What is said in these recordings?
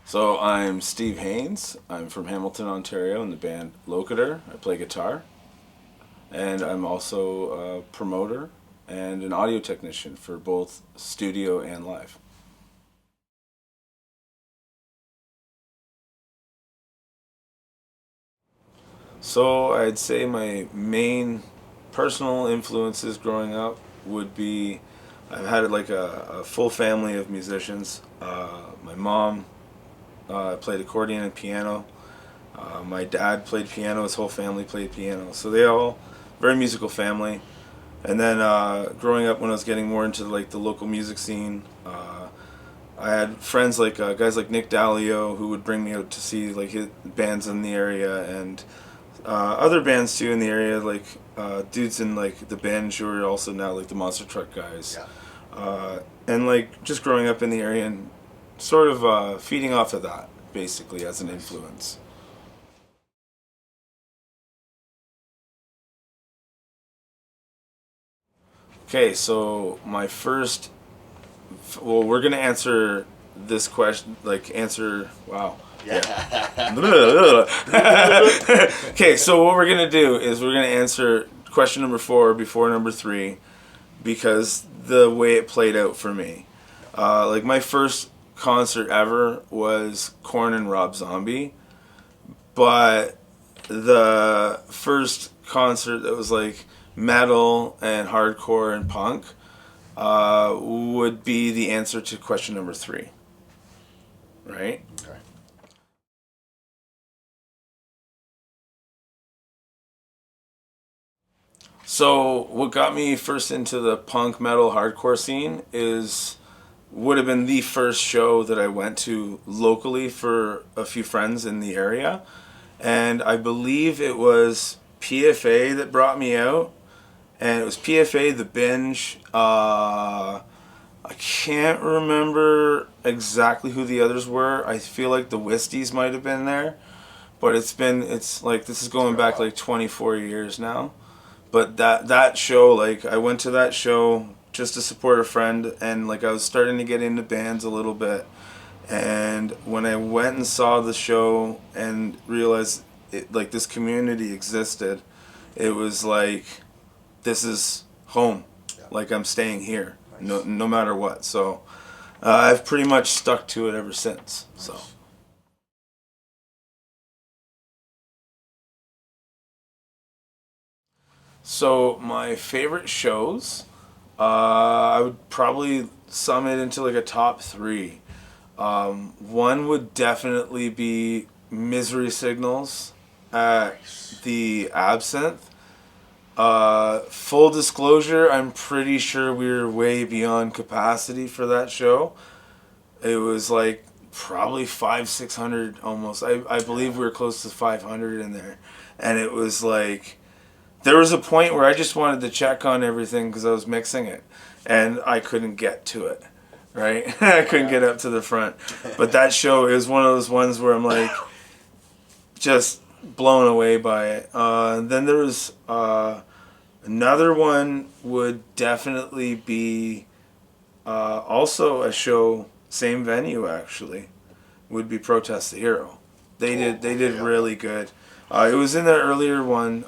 So I'm Steve Haines. I'm from Hamilton, Ontario, in the band Locutor. I play guitar, and I'm also a promoter and an audio technician for both studio and live. So I'd say my main personal influences growing up would be I've had like a full family of musicians. My mom played accordion and piano. My dad played piano. His whole family played piano. So they all very musical family. And then growing up, when I was getting more into like the local music scene, I had friends like guys like Nick Dalio who would bring me out to see like his bands in the area, and other bands too in the area, like dudes in like the band who are also now like the Monster Truck guys. Yeah. And like just growing up in the area and sort of feeding off of that basically as an influence. Okay, so my first, well, we're gonna answer this question, like answer, wow. Yeah. Okay, so what we're gonna do is we're gonna answer question number 4 before number 3, because the way it played out for me. Like my first concert ever was Korn and Rob Zombie, but the first concert that was like metal and hardcore and punk would be the answer to question number 3, right? Okay. So what got me first into the punk metal hardcore scene would have been the first show that I went to locally for a few friends in the area, and I believe it was PFA that brought me out, and it was PFA, The Binge. I can't remember exactly who the others were. I feel like the Wisties might have been there, but it's like this is going back like 24 years now. But that show, like I went to that show just to support a friend, and like I was starting to get into bands a little bit. And when I went and saw the show and realized like this community existed, it was like, this is home. Yeah. Like I'm staying here, Nice. no matter what. So I've pretty much stuck to it ever since. Nice. So. So my favorite shows, I would probably sum it into like a top 3. One would definitely be Misery Signals at Nice. the Absinthe. Full disclosure, I'm pretty sure we were way beyond capacity for that show. It was like probably 500-600 almost. I believe we were close to 500 in there. And it was like, there was a point where I just wanted to check on everything because I was mixing it, and I couldn't get to it, right? I couldn't get up to the front. But that show is one of those ones where I'm like just blown away by it. Then there was another one would definitely be also a show, same venue actually, would be Protest the Hero. They did Yeah. really good. It was in their earlier one.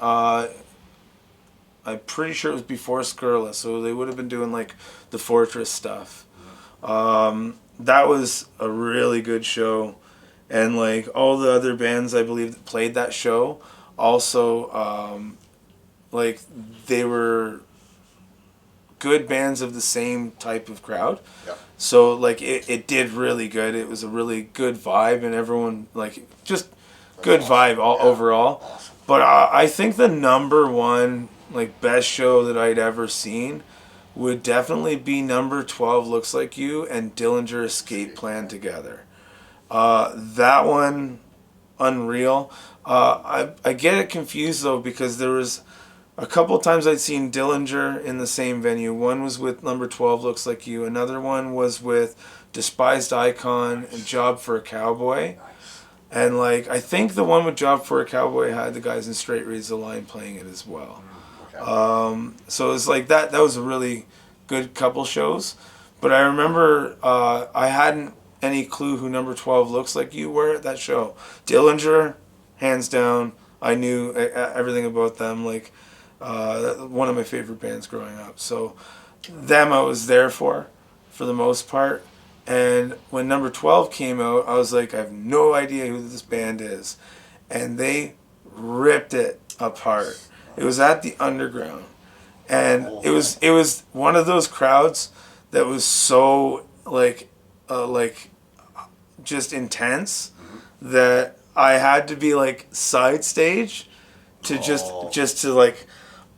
I'm pretty sure it was before Skurla, so they would have been doing like the Fortress stuff. That was a really good show, and like all the other bands I believe that played that show also, like they were good bands of the same type of crowd. Yeah. So like it did really good. It was a really good vibe, and everyone like just good awesome. vibe all Yeah. overall. Awesome. But I think the number one like best show that I'd ever seen would definitely be number 12 Looks Like You and Dillinger Escape Plan together. That one, unreal. I get it confused though, because there was a couple times I'd seen Dillinger in the same venue. One was with number 12 Looks Like You. Another one was with Despised Icon and Job for a Cowboy. Nice. And like I think the one with Job for a Cowboy had the guys in Straight Reads the Line playing it as well. Okay. So it's like that was a really good couple shows. But I remember I hadn't any clue who number 12 looks like you were at that show. Dillinger, hands down. I knew everything about them. Like, one of my favorite bands growing up. So them I was there for the most part. And when number 12 came out, I was like, I have no idea who this band is. And they ripped it apart. It was at the Underground. And it was one of those crowds that was so like just intense that I had to be like side stage to just to like,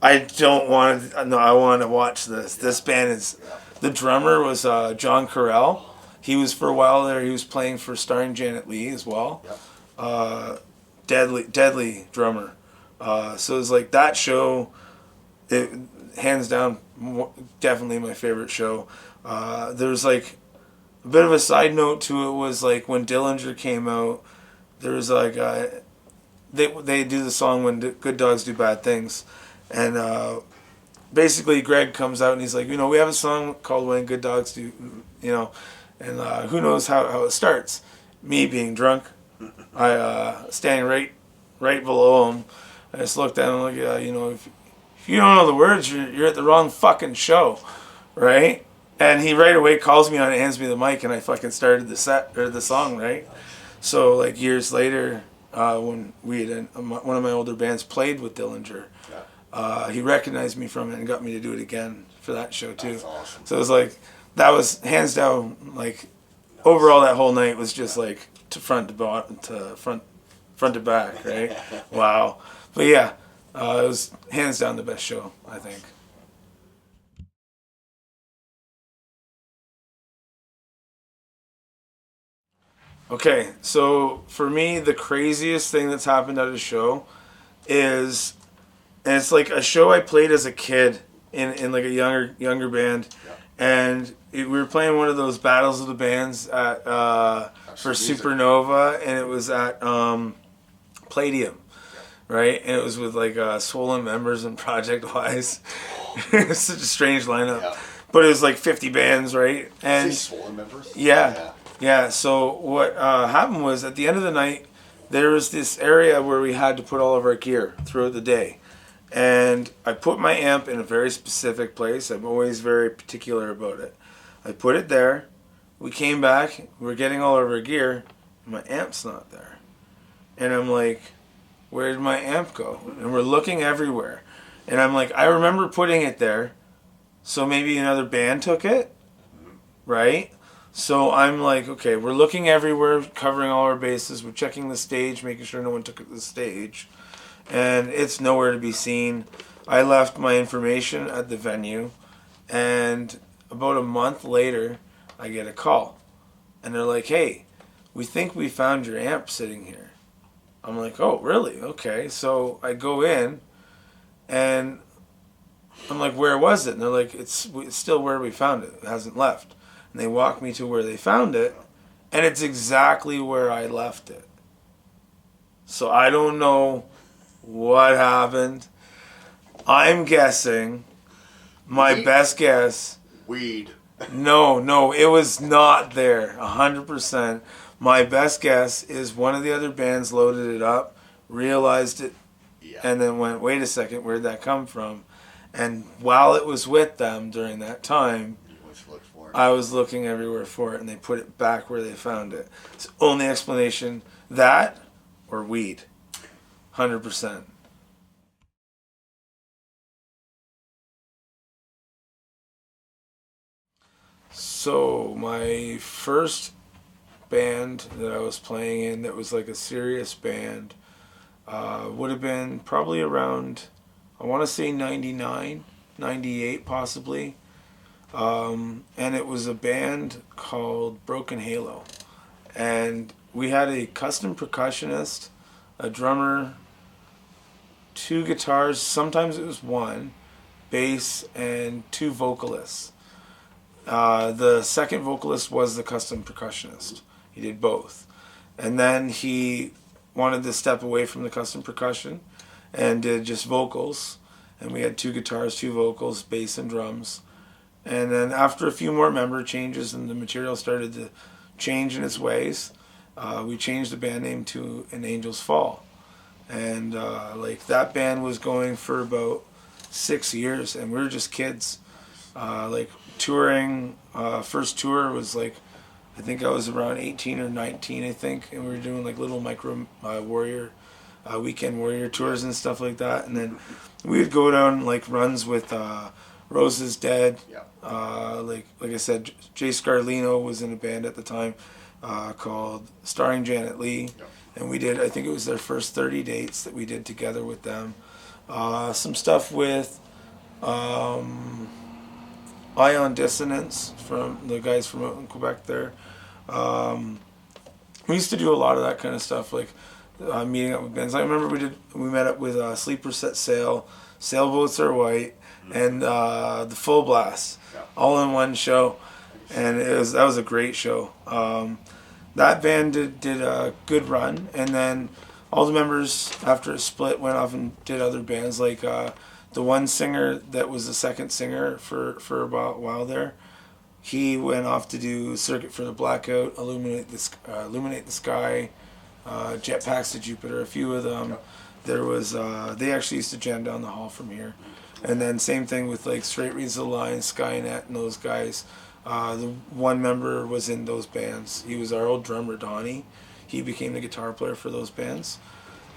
I don't want to, no, I want to watch this. This band is, the drummer was John Carell. He was for a while there. He was playing for starring Janet Leigh as well. Deadly drummer. So it was like that show, hands down, definitely my favorite show. There's like a bit of a side note to it was like when Dillinger came out, there was like they do the song When Good Dogs Do Bad Things, and basically Greg comes out and he's like, you know, we have a song called When Good Dogs Do, you know, and who knows how it starts. Me being drunk, I standing right below him. I just looked at him like, yeah, you know, if you don't know the words, you're at the wrong fucking show, right? And he right away calls me on and hands me the mic, and I fucking started the set or the song, right? So like years later, when we had one of my older bands played with Dillinger, he recognized me from it and got me to do it again for that show too. That's awesome. So it was like, that was hands down, like overall that whole night was just like front to back, right? Wow. But yeah, it was hands down the best show, I think. Okay, so for me, the craziest thing that's happened at a show is, and it's like a show I played as a kid in like a younger band, and we were playing one of those battles of the bands at for Supernova, and it was at Palladium, right? And it was with like Swollen Members and Project Wise. It's such a strange lineup, but it was like 50 bands, right? And Swollen Members. Yeah, so what happened was at the end of the night, there was this area where we had to put all of our gear throughout the day. And I put my amp in a very specific place. I'm always very particular about it. I put it there. We came back. We're getting all of our gear. And my amp's not there. And I'm like, where did my amp go? And we're looking everywhere. And I'm like, I remember putting it there. So maybe another band took it, right? So I'm like, okay, we're looking everywhere, covering all our bases. We're checking the stage, making sure no one took the stage. And it's nowhere to be seen. I left my information at the venue. And about a month later, I get a call. And they're like, hey, we think we found your amp sitting here. I'm like, oh, really? Okay. So I go in, and I'm like, where was it? And they're like, it's still where we found it. It hasn't left. And they walk me to where they found it, and it's exactly where I left it. So I don't know what happened. I'm guessing, my best guess. Weed. No, it was not there, 100%. My best guess is one of the other bands loaded it up, realized it, and then went, wait a second, where'd that come from? And while it was with them during that time, I was looking everywhere for it, and they put it back where they found it. It's the only explanation, that or weed. 100%. So my first band that I was playing in that was like a serious band would have been probably around, I want to say 99, 98 possibly. And it was a band called Broken Halo. And we had a custom percussionist, a drummer, 2 guitars, sometimes it was 1, bass, and 2 vocalists. The second vocalist was the custom percussionist. He did both. And then he wanted to step away from the custom percussion and did just vocals. And we had 2 guitars, 2 vocals, bass, and drums. And then after a few more member changes and the material started to change in its ways, we changed the band name to An Angel's Fall. And like that band was going for about 6 years, and we were just kids. Like touring, first tour was like, I think I was around 18 or 19, I think, and we were doing like little micro warrior, weekend warrior tours and stuff like that. And then we would go down like runs with Roses Dead. Like I said, Jay Scarlino was in a band at the time called Starring Janet Leigh. And we did, I think it was their first 30 dates that we did together with them. Some stuff with Ion Dissonance from the guys from out in Quebec there. We used to do a lot of that kind of stuff, like meeting up with bands. I remember we met up with Sleeper Set Sail, Sailboats Are White, and the Full Blast, all in one show, and that was a great show. That band did a good run, and then all the members after it split went off and did other bands. Like the one singer that was the second singer for about a while there, he went off to do Circuit for the Blackout, Illuminate the Sky, Jetpacks to Jupiter, a few of them. There was they actually used to jam down the hall from here, and then same thing with like Straight Reads the Line, Skynet, and those guys. The one member was in those bands. He was our old drummer, Donnie. He became the guitar player for those bands.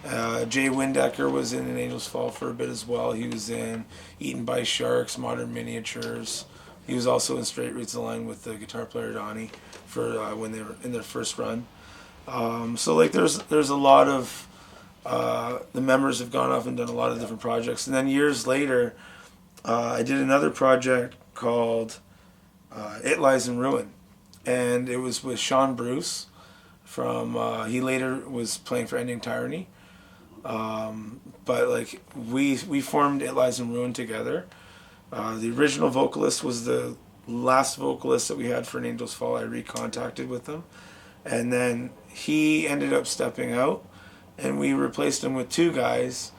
Jay Windecker was in An Angel's Fall for a bit as well. He was in Eaten by Sharks, Modern Miniatures. He was also in Straight Reads the Line with the guitar player Donnie for when they were in their first run. So like there's a lot of the members have gone off and done a lot of different projects. And then years later, I did another project called It Lies in Ruin, and it was with Sean Bruce from he later was playing for Ending Tyranny, but like we formed It Lies in Ruin together. The original vocalist was the last vocalist that we had for An Angel's Fall. I recontacted with them, and then he ended up stepping out, and we replaced him with two guys.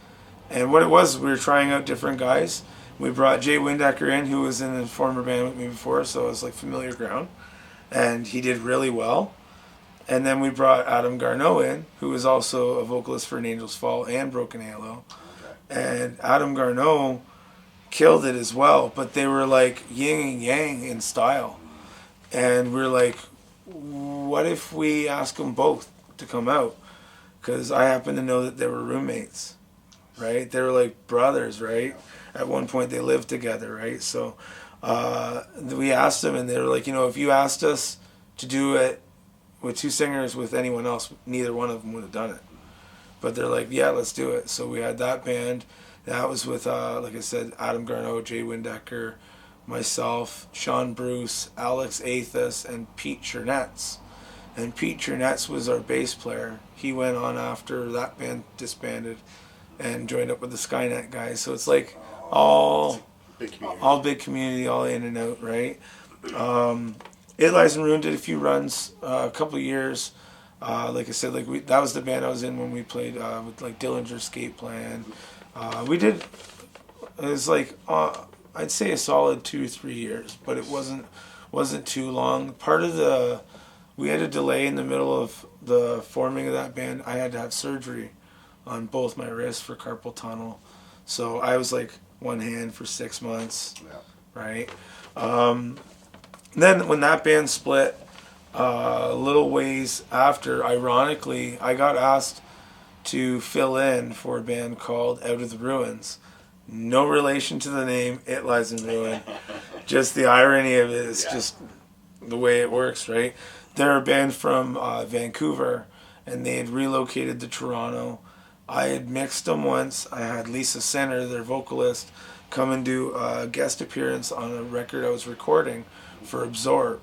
And what it was, we were trying out different guys. We brought Jay Windecker in, who was in the former band with me before, so it was like familiar ground, and he did really well. And then we brought Adam Garneau in, who was also a vocalist for An Angel's Fall and Broken Halo. And Adam Garneau killed it as well, but they were like yin and yang in style. And we're like, what if we ask them both to come out? Because I happen to know that they were roommates, right? They were like brothers, right? At one point they lived together, right? So we asked them, and they were like, if you asked us to do it with two singers with anyone else, neither one of them would have done it. But they're like, yeah, let's do it. So we had that band. That was with, like I said, Adam Garneau, Jay Windecker, myself, Sean Bruce, Alex Athos, and Pete Chernetz. And Pete Chernetz was our bass player. He went on after that band disbanded and joined up with the Skynet guys. So it's like all big community, all in and out, right? It Lies in Ruin did a few runs, a couple of years. Like I said, that was the band I was in when we played with like Dillinger Skate Plan. It was like I'd say a solid 2-3 years, but it wasn't too long. We had a delay in the middle of the forming of that band. I had to have surgery on both my wrists for carpal tunnel, so I was like one hand for 6 months, right? Then when that band split, a little ways after, ironically, I got asked to fill in for a band called Out of the Ruins. No relation to the name It Lies in Ruin. Just the irony of it is just the way it works, right? They're a band from Vancouver, and they had relocated to Toronto. I had mixed them once. I had Lisa Center, their vocalist, come and do a guest appearance on a record I was recording for Absorb.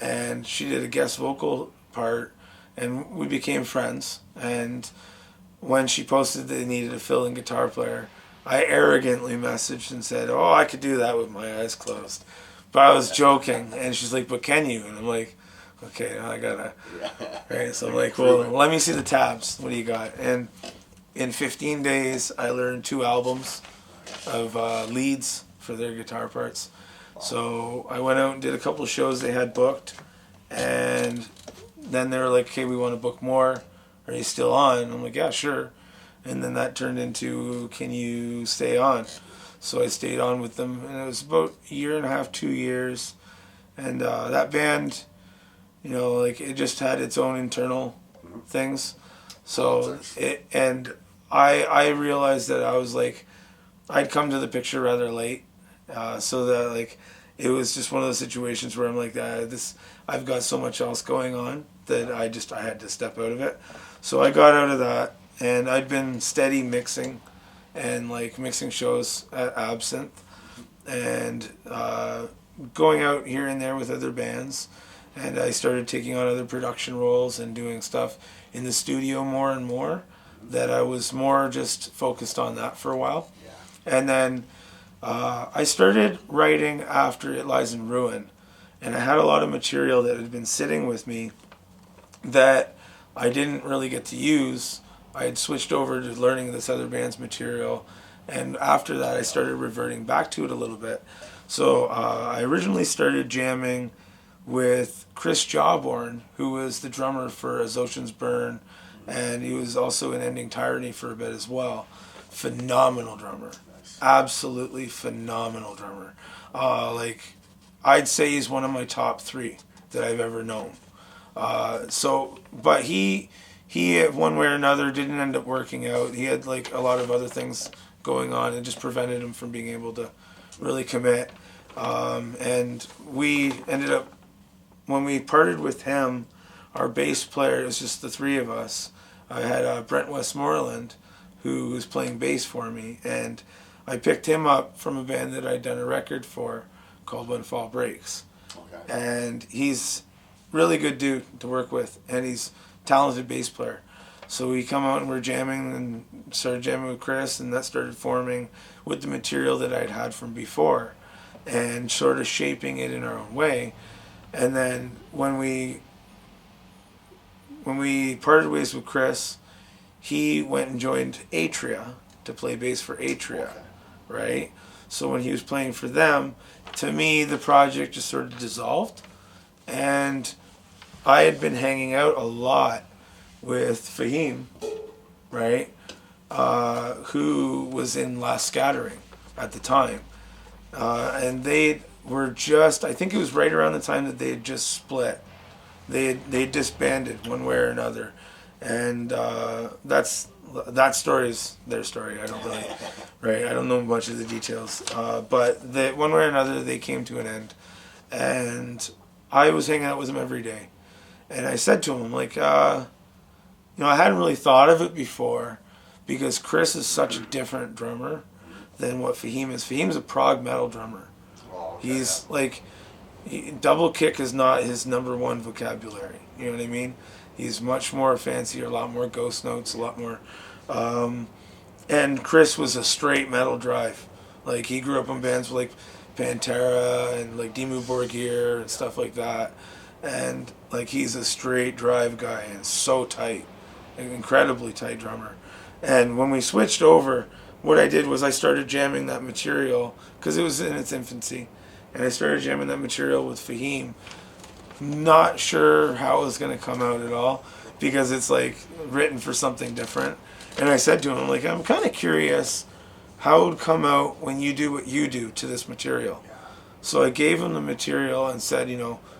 And she did a guest vocal part, and we became friends. And when she posted that they needed a fill-in guitar player, I arrogantly messaged and said, oh, I could do that with my eyes closed. But I was joking, and she's like, but can you? And I'm like, okay, I gotta. Right? So I'm like, well, let me see the tabs. What do you got? And in 15 days, I learned 2 albums of leads for their guitar parts. So I went out and did a couple of shows they had booked, And then they were like, okay, we want to book more. Are you still on? I'm like, yeah, sure. And then that turned into, can you stay on? So I stayed on with them, and it was about a year and a half, 2 years. And that band, like it just had its own internal things. So I realized that I was like, I'd come to the picture rather late, so that like it was just one of those situations where I'm like, I've got so much else going on that I had to step out of it. So I got out of that, and I'd been steady mixing, and like mixing shows at Absinthe, and going out here and there with other bands, and I started taking on other production roles and doing stuff in the studio more and more. That I was more just focused on that for a while, and then I started writing after It Lies in Ruin, and I had a lot of material that had been sitting with me that I didn't really get to use. I had switched over to learning this other band's material, and after that I started reverting back to it a little bit. So I originally started jamming with Chris Jawborn, who was the drummer for As Oceans Burn, and he was also in Ending Tyranny for a bit as well. Phenomenal drummer. Absolutely phenomenal drummer. Like, I'd say he's one of my top 3 that I've ever known. But he one way or another didn't end up working out. He had like a lot of other things going on and just prevented him from being able to really commit. And we ended up, when we parted with him, our bass player, it was just the 3 of us. I had Brent Westmoreland, who was playing bass for me, and I picked him up from a band that I'd done a record for called When Fall Breaks. Okay. And he's really good dude to work with, and he's a talented bass player. So we come out and we're jamming, and started jamming with Chris, and that started forming with the material that I'd had from before, and sort of shaping it in our own way. And then when we parted ways with Chris, he went and joined Atria to play bass for Atria, right? So when he was playing for them, to me, the project just sort of dissolved. And I had been hanging out a lot with Fahim, right? Who was in Last Scattering at the time. And they were just, I think it was right around the time that they had just split. They disbanded one way or another, and that story's their story. I don't really, right? I don't know much of the details, but one way or another they came to an end, and I was hanging out with him every day, and I said to him, like, I hadn't really thought of it before, because Chris is such a different drummer than what Fahim is. Fahim's a prog metal drummer. He's like. Double kick is not his number 1 vocabulary. You know what I mean? He's much more fancier, a lot more ghost notes, a lot more. And Chris was a straight metal drive. Like, he grew up in bands like Pantera and like Dimmu Borgir and stuff like that. And like, he's a straight drive guy and so tight, an incredibly tight drummer. And when we switched over, what I did was I started jamming that material because it was in its infancy. And I started jamming that material with Fahim. Not sure how it was going to come out at all, because it's like written for something different. And I said to him, like, I'm kind of curious how it would come out when you do what you do to this material. So I gave him the material and said,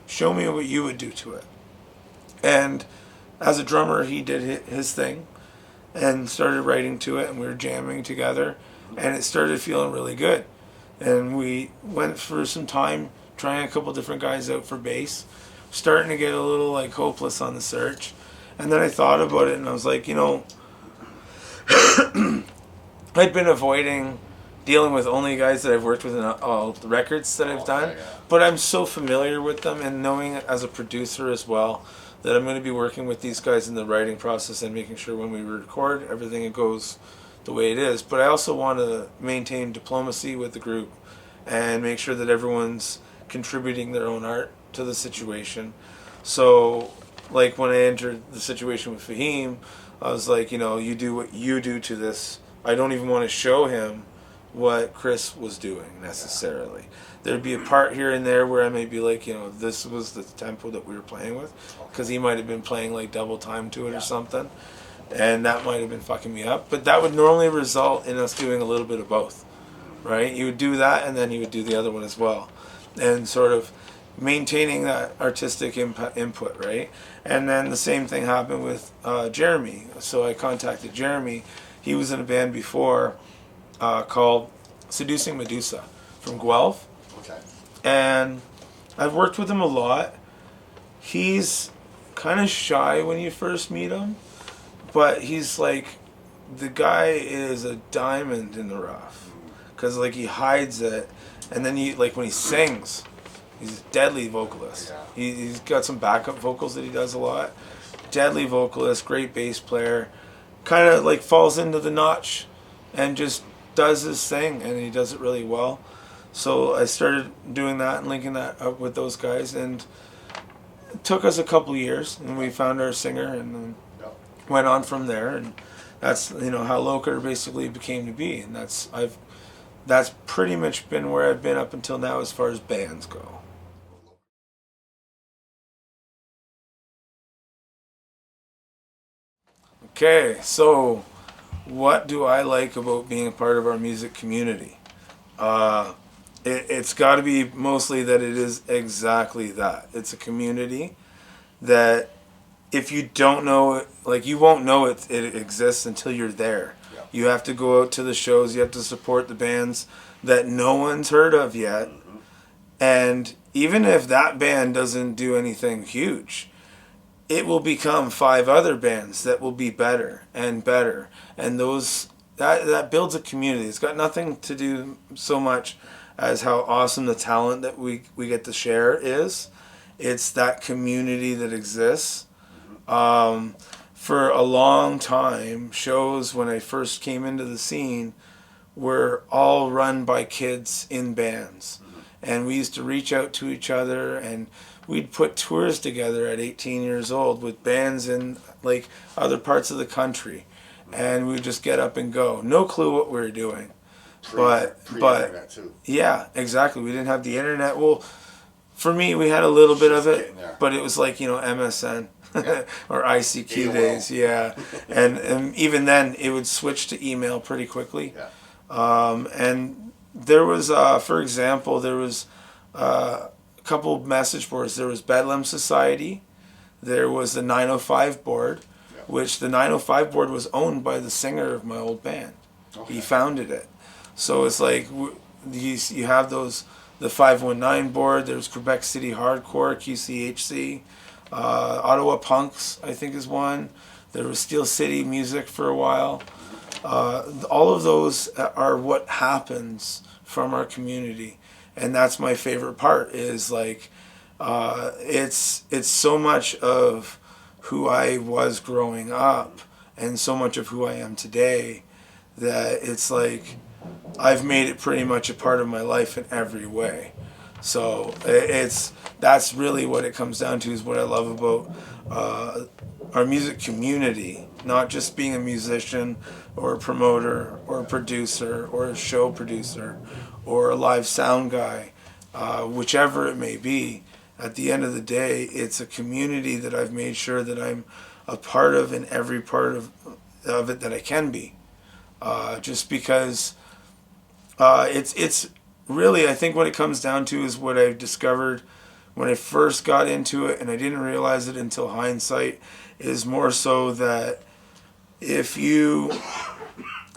show me what you would do to it. And as a drummer, he did his thing and started writing to it, and we were jamming together, and it started feeling really good. And we went for some time trying a couple different guys out for bass, starting to get a little like hopeless on the search. And then I thought about it, and I was like, I'd been avoiding dealing with only guys that I've worked with in all the records that I've done, but I'm so familiar with them, and knowing it as a producer as well, that I'm going to be working with these guys in the writing process and making sure when we record everything goes the way it is. But I also want to maintain diplomacy with the group and make sure that everyone's contributing their own art to the situation. So like when I entered the situation with Fahim, I was like, you do what you do to this. I don't even want to show him what Chris was doing necessarily. there'd be a part here and there where I may be like, this was the tempo that we were playing with, because he might have been playing like double time to it or something, and that might have been fucking me up. But that would normally result in us doing a little bit of both, right? You would do that, and then he would do the other one as well, and sort of maintaining that artistic input, right? And then the same thing happened with Jeremy. So I contacted Jeremy. He was in a band before called Seducing Medusa from Guelph. Okay. And I've worked with him a lot. He's kind of shy when you first meet him, but he's like, the guy is a diamond in the rough, because like he hides it, and then like when he sings, he's a deadly vocalist. Yeah. He's got some backup vocals that he does a lot. Deadly vocalist, great bass player, kind of like falls into the notch and just does his thing, and he does it really well. So I started doing that and linking that up with those guys, and it took us a couple years, and we found our singer, and then went on from there, and that's how Locutor basically became to be, and that's pretty much been where I've been up until now as far as bands go. Okay, so what do I like about being a part of our music community? It's got to be mostly that it is exactly that. It's a community that if you don't know it, like you won't know it exists until you're there. Yeah. You have to go out to the shows, you have to support the bands that no one's heard of yet. Mm-hmm. And even if that band doesn't do anything huge, it will become 5 other bands that will be better and better. And that builds a community. It's got nothing to do so much as how awesome the talent that we get to share is. It's that community that exists. For a long time, shows when I first came into the scene were all run by kids in bands. And we used to reach out to each other, and we'd put tours together at 18 years old with bands in like other parts of the country. And we'd just get up and go. No clue what we were doing. But too. Yeah, exactly. We didn't have the internet. Well, for me, we had a little bit of it, but it was like, MSN or ICQ days. Yeah. And even then, it would switch to email pretty quickly. Yeah. And there was, for example, there was a couple of message boards. There was Bedlam Society. There was the 905 board, which the 905 board was owned by the singer of my old band. Okay. He founded it. So it's like you have the 519 board. There's Quebec City Hardcore, QCHC, Ottawa Punks, I think is one. There was Steel City Music for a while. All of those are what happens from our community, and that's my favorite part. Is like it's so much of who I was growing up, and so much of who I am today, that it's like I've made it pretty much a part of my life in every way. So that's really what it comes down to, is what I love about our music community, not just being a musician or a promoter or a producer or a show producer or a live sound guy, whichever it may be. At the end of the day, it's a community that I've made sure that I'm a part of in every part of it that I can be. Just because it's really, I think what it comes down to is what I discovered when I first got into it, and I didn't realize it until hindsight, is more so that if you,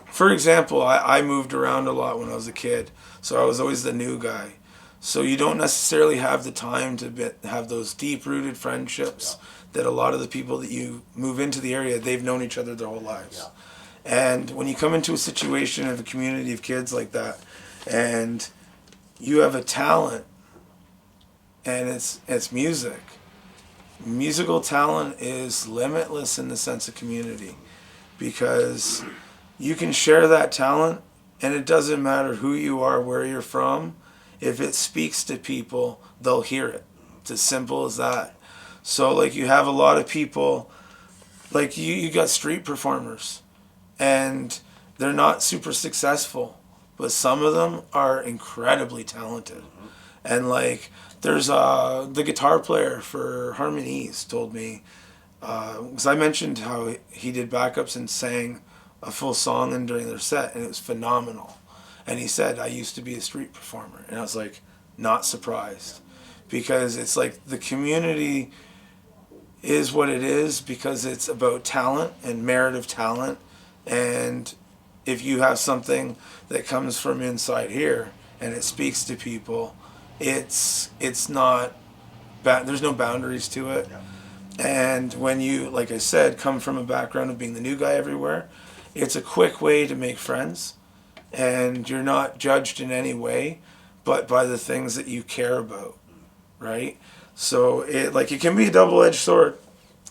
for example, I moved around a lot when I was a kid, so I was always the new guy. So you don't necessarily have the time to have those deep-rooted friendships that a lot of the people that you move into the area, they've known each other their whole lives. Yeah. And when you come into a situation of a community of kids like that, and you have a talent, and it's music. Musical talent is limitless in the sense of community, because you can share that talent, and it doesn't matter who you are, where you're from. If it speaks to people, they'll hear it. It's as simple as that. So like you have a lot of people, like you got street performers, and they're not super successful, but some of them are incredibly talented. And like, there's the guitar player for Harmonies told me, because I mentioned how he did backups and sang a full song in during their set, and it was phenomenal. And he said, I used to be a street performer. And I was like, not surprised. Because it's like the community is what it is because it's about talent and merit of talent. And if you have something that comes from inside here and it speaks to people, it's not, there's no boundaries to it. Yeah. And when you, like I said, come from a background of being the new guy everywhere, it's a quick way to make friends. And you're not judged in any way, but by the things that you care about, right? So it can be a double-edged sword.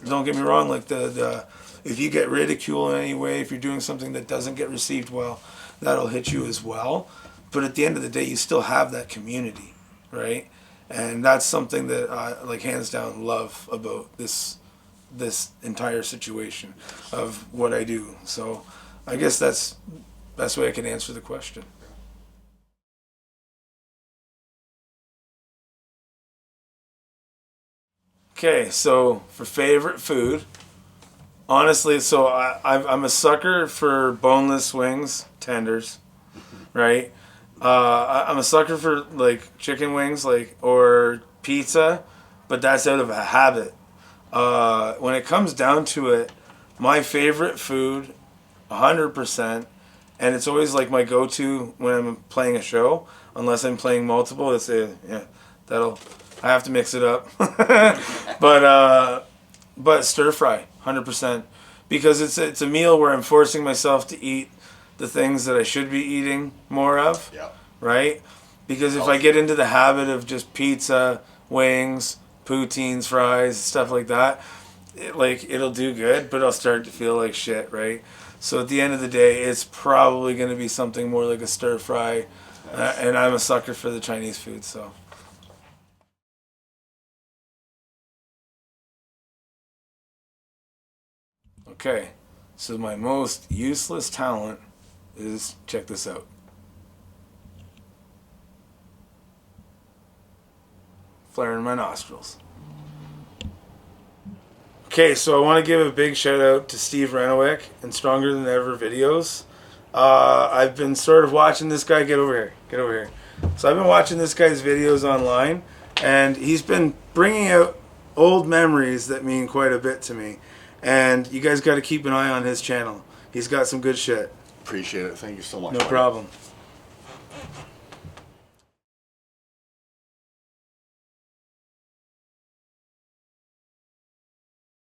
Don't get me wrong. Like if you get ridiculed in any way, if you're doing something that doesn't get received well, that'll hit you as well. But at the end of the day, you still have that community, right? And that's something that I, like, hands down, love about this entire situation of what I do. So I guess that's the best way I can answer the question. Okay, so for favorite food, honestly, so I'm a sucker for boneless wings, tenders, right? I'm a sucker for like chicken wings, or pizza, but that's out of a habit. When it comes down to it, my favorite food, 100%, and it's always like my go-to when I'm playing a show, unless I'm playing multiple. I have to mix it up. But stir fry, 100%, because it's a meal where I'm forcing myself to eat the things that I should be eating more of, Yeah. right? Because if I get into the habit of just pizza, wings, poutines, fries, stuff like that, it'll do good, but I'll start to feel like shit, right? So at the end of the day, it's probably going to be something more like a stir fry, and I'm a sucker for the Chinese food, so. Okay, so my most useless talent is, check this out. Flaring my nostrils. Okay, so I want to give a big shout out to Steve Reniewick and Stronger Than Ever videos. I've been sort of watching this guy, get over here. So I've been watching this guy's videos online, and he's been bringing out old memories that mean quite a bit to me. And you guys got to keep an eye on his channel. He's got some good shit. Appreciate it. Thank you so much. No problem.